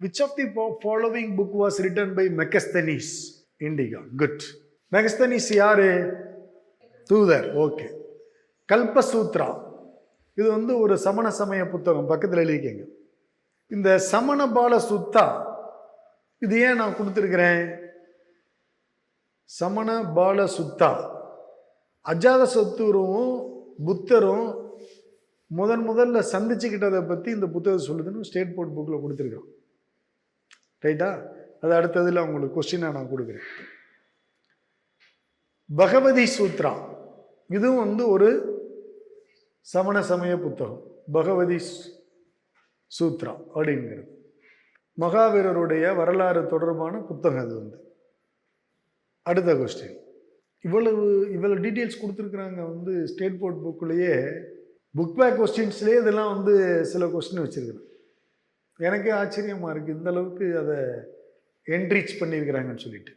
Which of the following book was written by Megasthenes? Indica. Good. Megasthenes யாரு? தூதர். Okay. கல்பசூத்ரா இது ஒரு சமண சமய புத்தகம், பக்கத்தில் எழுதிக்கங்க. இந்த சமண பால சுத்தா இது ஏன் நான் கொடுத்துருக்கிறேன்? சமண பால சுத்தா அஜாத சத்துரும் புத்தரும் முதல்ல சந்திச்சுக்கிட்டதை பற்றி இந்த புத்தகம் சொல்லுதுன்னு ஸ்டேட் போர்ட் புக்கில் கொடுத்துருக்கோம். ரைட்டா? அது அடுத்ததில் உங்களுக்கு கொஸ்டினாக நான் கொடுக்குறேன். பகவதி சூத்ரா இதுவும் ஒரு சமண சமய புத்தகம். பகவதி சூத்ரா அப்படிங்கிறது மகாவீரருடைய வரலாறு தொடர்பான புத்தகம். அது அடுத்த கொஸ்டின். இவ்வளவு டீட்டெயில்ஸ் கொடுத்துருக்குறாங்க ஸ்டேட் போர்ட் புக்குள்ளேயே. புக் பேக் கொஸ்டின்ஸ்லேயே இதெல்லாம் சில கொஸ்டின் வச்சுருக்குறேன். எனக்கே ஆச்சரியமாக இருக்குது இந்த அளவுக்கு அதை என்ரிச் பண்ணியிருக்கிறாங்கன்னு சொல்லிட்டு.